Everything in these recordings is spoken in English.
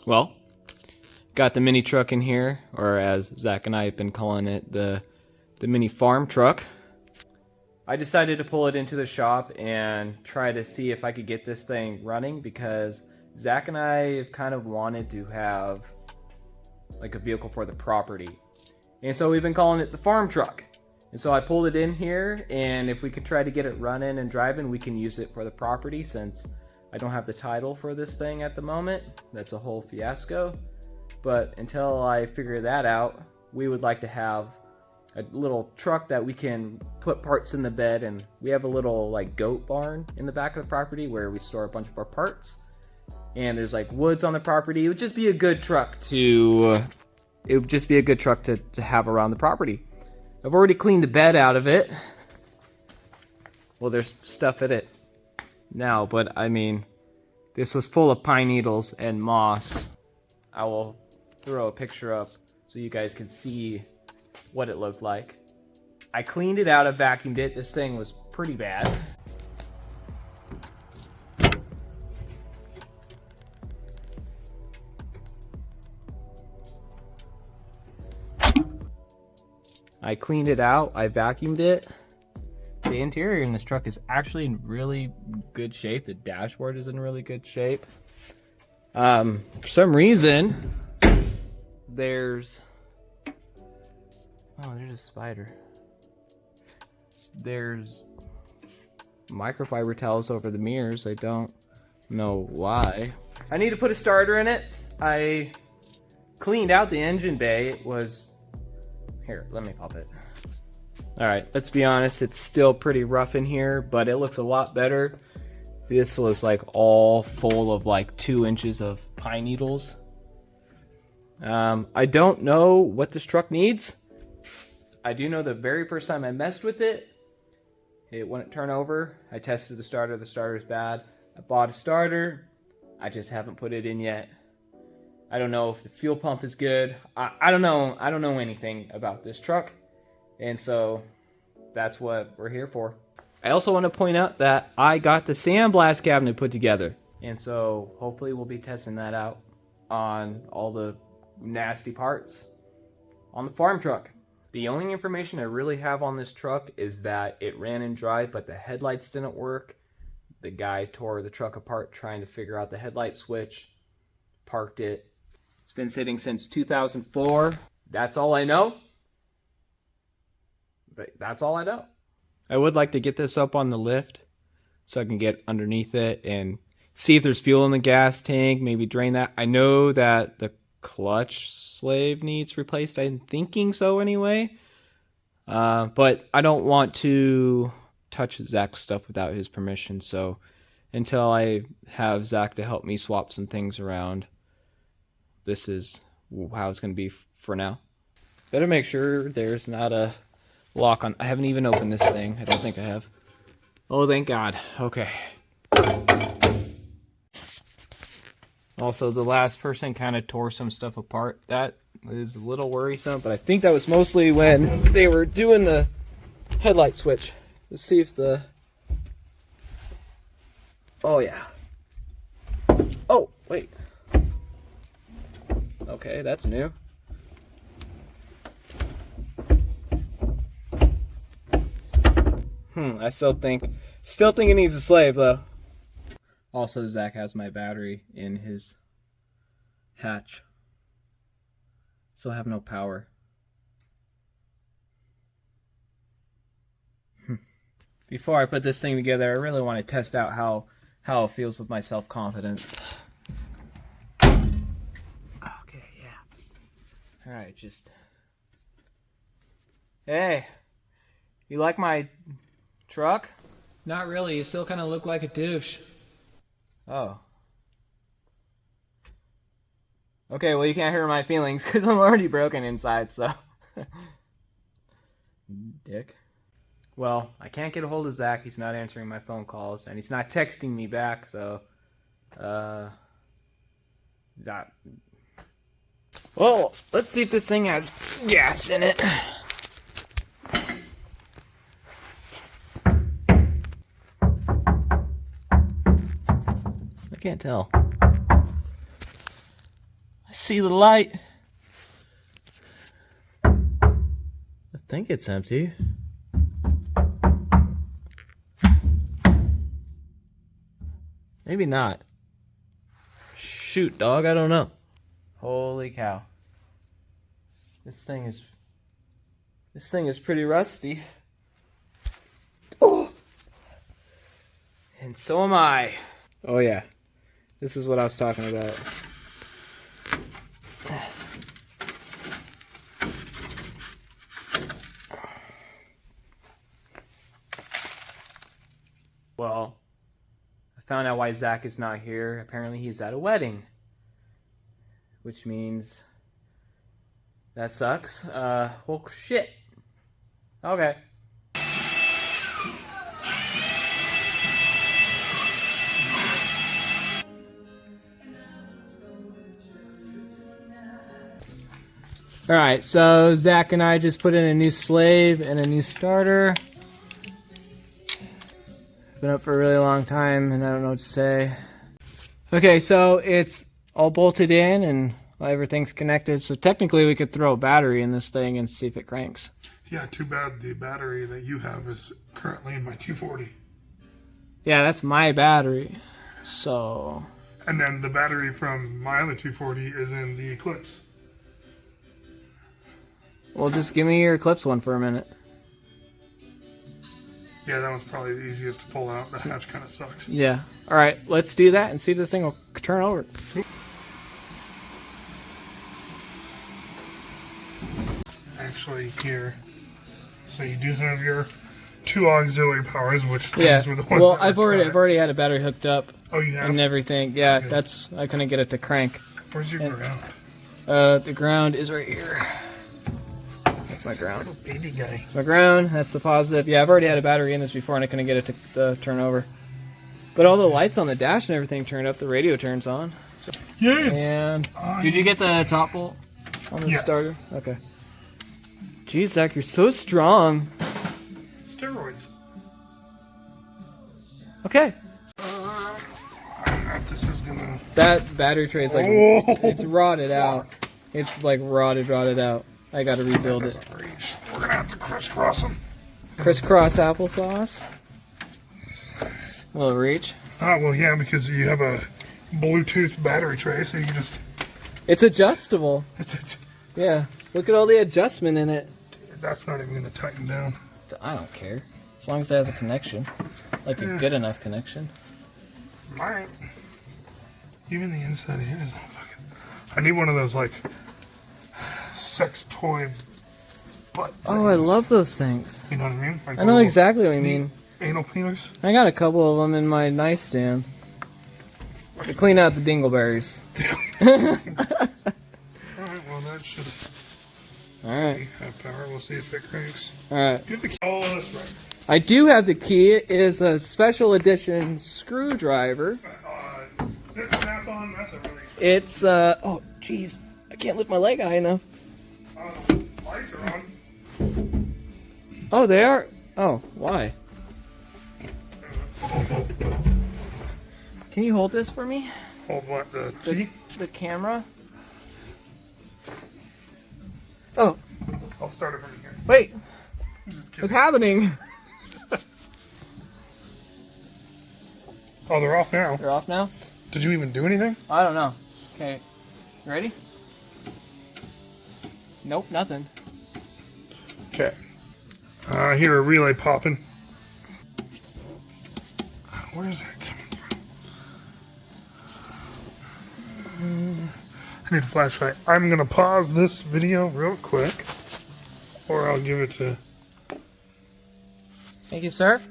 Well, got the mini truck in here, or as Zach and I have been calling it, the mini farm truck. I decided to pull it into the shop and try to see if I could get this thing running, because Zach and I have kind of wanted to have like a vehicle for the property. And so we've been calling it the farm truck. And so I pulled it in here, and if we could try to get it running and driving, we can use it for the property, since I don't have the title for this thing at the moment. That's a whole fiasco. But until I figure that out, we would like to have a little truck that we can put parts in the bed, and we have a little like goat barn in the back of the property where we store a bunch of our parts. And there's like woods on the property. It would just be a good truck to have around the property. I've already cleaned the bed out of it. Well, there's stuff in it now, but I mean, this was full of pine needles and moss. I will throw a picture up so you guys can see what it looked like. I cleaned it out, I vacuumed it. This thing was pretty bad. I cleaned it out, I vacuumed it. The interior in this truck is actually in really good shape. The dashboard is in really good shape. For some reason, there's a spider. There's microfiber towels over the mirrors. I don't know why. I need to put a starter in it. I cleaned out the engine bay. It was... Here, let me pop it. Alright, let's be honest, it's still pretty rough in here, but it looks a lot better. This was like all full of like 2 inches of pine needles. I don't know what this truck needs. I do know the very first time I messed with it, it wouldn't turn over. I tested the starter's bad. I bought a starter, I just haven't put it in yet. I don't know if the fuel pump is good. I don't know anything about this truck. And so that's what we're here for. I also want to point out that I got the sandblast cabinet put together. And so hopefully we'll be testing that out on all the nasty parts on the farm truck. The only information I really have on this truck is that it ran and drive, but the headlights didn't work. The guy tore the truck apart trying to figure out the headlight switch, parked it. It's been sitting since 2004. That's all I know. That's all I know. I would like to get this up on the lift so I can get underneath it and see if there's fuel in the gas tank, maybe drain that. I know that the clutch slave needs replaced. I'm thinking so anyway. But I don't want to touch Zach's stuff without his permission. So until I have Zach to help me swap some things around, this is how it's going to be for now. Better make sure there's not a lock on. I haven't even opened this thing. I don't think I have. Oh, thank God. Okay. Also, the last person kind of tore some stuff apart. That is a little worrisome, but I think that was mostly when they were doing the headlight switch. Let's see if the... Oh, yeah. Oh, wait. Okay, that's new. I still think it needs a slave though. Also, Zach has my battery in his hatch. Still have no power. Before I put this thing together, I really want to test out how it feels with my self-confidence. Okay, yeah. Alright, just... Hey! You like my truck? Not really. You still kind of look like a douche. Oh. Okay, well you can't hurt my feelings because I'm already broken inside, so... Dick. Well, I can't get a hold of Zach. He's not answering my phone calls, and he's not texting me back, so... Well, let's see if this thing has gas in it. I can't tell. I see the light. I think it's empty. Maybe not. Shoot, dog, I don't know. Holy cow. This thing is pretty rusty. Oh! And so am I. Oh yeah. This is what I was talking about. Well, I found out why Zach is not here. Apparently he's at a wedding. Which means that sucks. Well, shit. Okay. Alright, so Zach and I just put in a new slave and a new starter. Been up for a really long time and I don't know what to say. Okay, so it's all bolted in and everything's connected, so technically we could throw a battery in this thing and see if it cranks. Yeah, too bad the battery that you have is currently in my 240. Yeah, that's my battery. So... And then the battery from my other 240 is in the Eclipse. Well, just give me your Eclipse one for a minute. Yeah, that one's probably the easiest to pull out. The hatch kind of sucks. Yeah. Alright, let's do that and see if this thing will turn over. Actually, here. So you do have your two auxiliary powers, which Yeah. these were the ones Well, that I've were already had a battery hooked up Oh, you have? and everything. Yeah, Okay. that's I couldn't get it to crank. Where's your ground? The ground is right here. That's my ground. Little baby guy. That's my ground. That's the positive. Yeah, I've already had a battery in this before and I couldn't get it to turn over. But all the lights on the dash and everything turned up. The radio turns on. Yes! And did you get the top bolt on the Yes. starter? Okay. Jeez, Zach, you're so strong. Steroids. Okay. I don't know if this is gonna... That battery tray is like, Oh. it's rotted out. It's like rotted out. I gotta rebuild it. Doesn't reach. We're gonna have to crisscross them. Crisscross applesauce. Will it reach? Well, yeah, because you have a Bluetooth battery tray, so you can just... It's adjustable. That's it. Yeah. Look at all the adjustment in it. That's not even gonna tighten down. I don't care. As long as it has a connection. Like a good enough connection. Alright. Even the inside here is all fucking... I need one of those, like, sex toy butt Oh, I things. love those things. You know what I mean? Like I know little exactly what you mean. Anal cleaners. I got a couple of them in my nightstand. To clean out the dingleberries. Alright, well, that should Alright. have power. We'll see if it cranks. Alright. Get the key. Oh, that's right. I do have the key. It is a special edition screwdriver. Is this snap on? That's a really... It's, oh, jeez. I can't lift my leg high enough. Lights are on. Oh, they are? Oh, why? Can you hold this for me? Hold what? The key? The camera? Oh, I'll start it from here. wait. I'm just kidding. What's happening? Oh, they're off now. They're off now? Did you even do anything? I don't know. Okay. You ready? Nope, nothing. Okay. I hear a relay popping. Where is that coming from? I need a flashlight. I'm going to pause this video real quick. Or I'll give it to... Thank you, sir.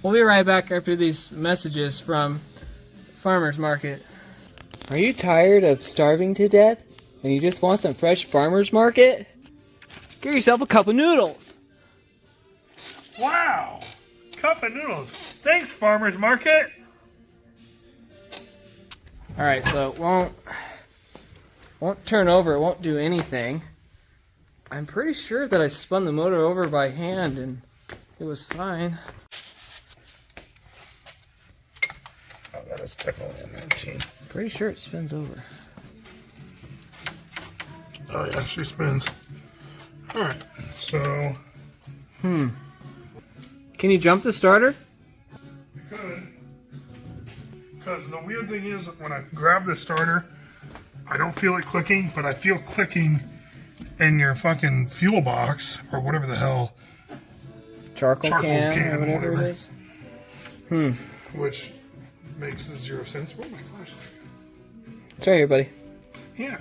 We'll be right back after these messages from Farmer's Market. Are you tired of starving to death and you just want some fresh Farmer's Market? Get yourself a cup of noodles. Wow! Cup of noodles. Thanks, Farmer's Market! Alright, so it won't turn over, it won't do anything. I'm pretty sure that I spun the motor over by hand and it was fine. Oh, that is definitely a 19. Pretty sure it spins over. Oh yeah, she spins. Alright, so... Can you jump the starter? You could. Because the weird thing is, when I grab the starter, I don't feel it clicking, but I feel clicking in your fucking fuel box, or whatever the hell. Charcoal can or whatever it is. Which makes 0 sense. Oh my gosh. It's right here, buddy. Yeah.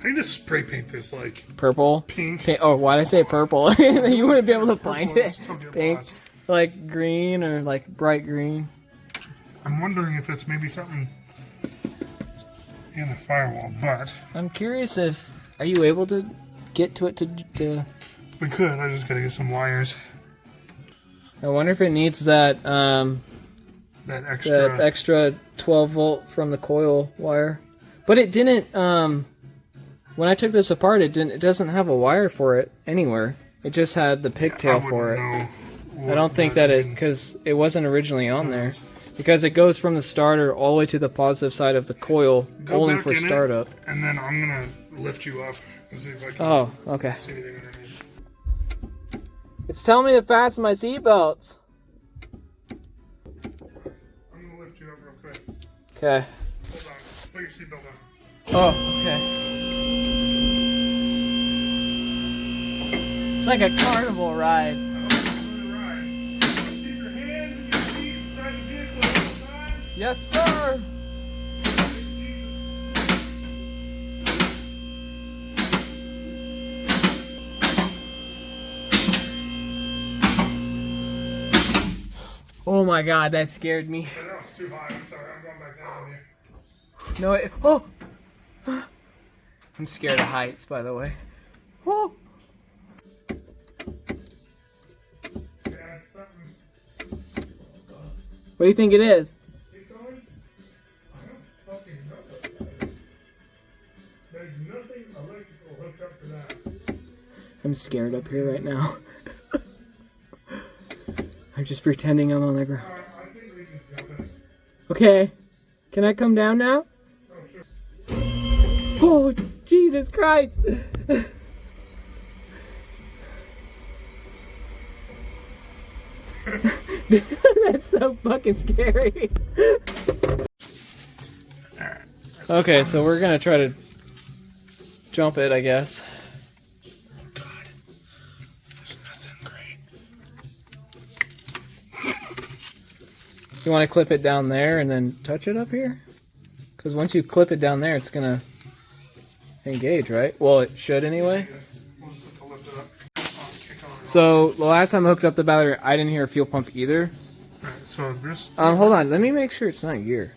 I need to spray paint this like Purple. pink. Oh, why'd I say purple? You wouldn't be able to find Purple it. is still get Pink. lost. Like green or like bright green. I'm wondering if it's maybe something in the firewall, but I'm curious if... Are you able to get to it to... we could. I just gotta get some wires. I wonder if it needs that That extra. that extra 12 volt from the coil wire. But it didn't, when I took this apart, it doesn't have a wire for it anywhere. It just had the pigtail for it. I don't think that because it wasn't originally on there. Because it goes from the starter all the way to the positive side of the coil, only for startup. And then I'm gonna lift you up and see if I can Oh, okay. see anything underneath. It's telling me to fasten my seatbelts. I'm gonna lift you up real quick. Okay. Hold on. Put your seatbelt on. Oh, okay. It's like a carnival ride. Keep your hands and your feet inside the vehicle at all times. Yes, sir. Jesus. Oh my god, that scared me. Yeah, that was too high. I'm sorry. I'm going back down with you. No, oh! I'm scared of heights, by the way. Oh! Yeah, it's something. What do you think it is? Keep going. I don't fucking know what that is. There's nothing electrical hooked up to that. I'm scared up here right now. I'm just pretending I'm on the ground. I think we can jump it. Okay. Can I come down now? Oh, sure. Oh, Jesus Christ! That's so fucking scary. Okay, so we're gonna try to jump it, I guess. Oh, God. There's nothing great. You want to clip it down there and then touch it up here? Because once you clip it down there, it's gonna engage, right? Well, it should anyway. We'll just have to lift it up. Oh, kick on. So the last time I hooked up the battery, I didn't hear a fuel pump either. Alright, so this. Hold on. Let me make sure it's not gear.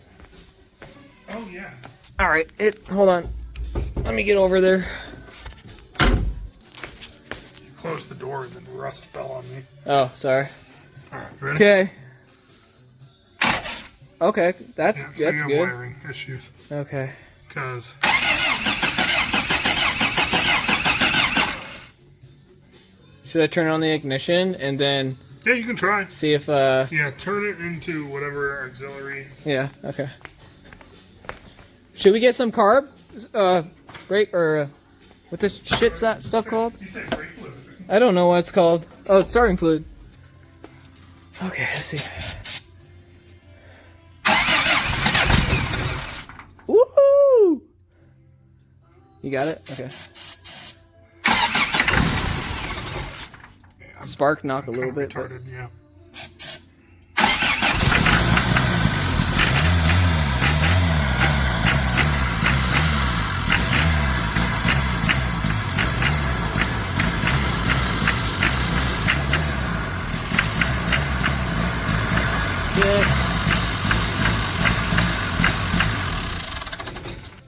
Oh, yeah. All right. Hold on. Let me get over there. Closed the door and then rust fell on me. Oh, sorry. Alright, ready? Okay. Okay, that's Yeah, so you have good. wiring issues. Okay. Because. Should I turn on the ignition and then Yeah, you can try. see if Yeah, turn it into whatever auxiliary. yeah, okay. Should we get some carb? Brake or what the shit's that stuff called? You said brake fluid. I don't know what it's called. Oh, it's starting fluid. Okay, let's see. Woohoo! You got it? Okay. Yeah, Spark knock a little kinda bit. But... retarded, yeah.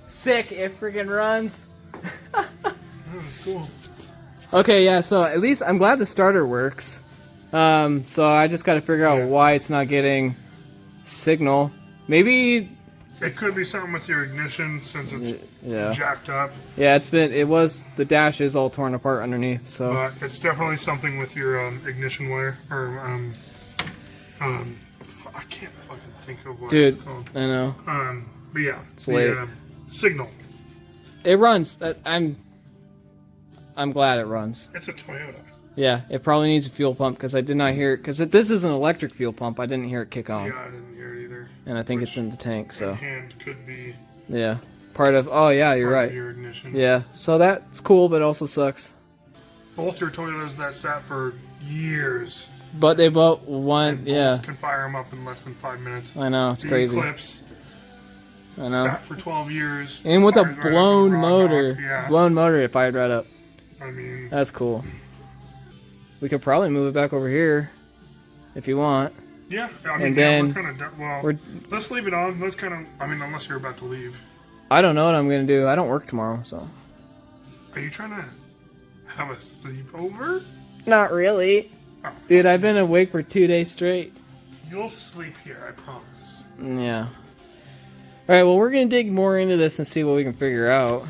Sick, it freaking runs. That was cool. Okay, yeah, so at least I'm glad the starter works. So I just gotta figure out why it's not getting signal. Maybe, It could be something with your ignition since it's yeah. jacked up, Yeah, the dash is all torn apart underneath, so. but it's definitely something with your ignition wire or I can't fucking think of what Dude, it's called. I know. But yeah, It's late. Signal. It runs. I'm glad it runs. It's a Toyota. Yeah, it probably needs a fuel pump because I did not hear it. Because this is an electric fuel pump, I didn't hear it kick on. Yeah, I didn't hear it either. And I think it's in the tank, so. Hand could be Yeah. Part of, oh yeah, you're part of right. your ignition. Yeah, so that's cool, but also sucks. Both your Toyotas that sat for years. But they both one, And yeah. both can fire them up in less than 5 minutes. I know, it's The crazy. Eclipse I know. sat for 12 years. And with a fires right up blown in the raw motor. dock. Yeah. Blown motor, it fired right up. I mean, That's cool. We could probably move it back over here if you want. yeah. I mean, And yeah, then we're kind of well. Let's leave it on. Let's kind of. I mean, unless you're about to leave. I don't know what I'm gonna do. I don't work tomorrow, so. Are you trying to have a sleepover? Not really. Oh, Dude, I've been awake for 2 days straight. you'll sleep here. I promise. Yeah. Alright, well, we're gonna dig more into this and see what we can figure out.